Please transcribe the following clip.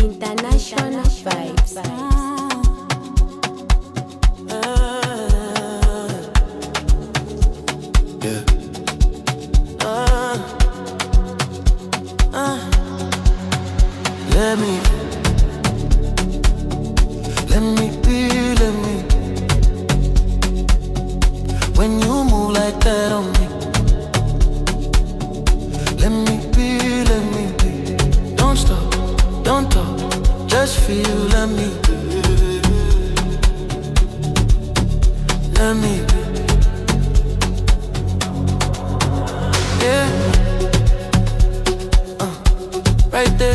International vibes. Yeah. Let me be, let me. When you move like that on me, let me be, let me be. Don't stop, don't talk, just feel, let me be. Let me be. Yeah. Right there.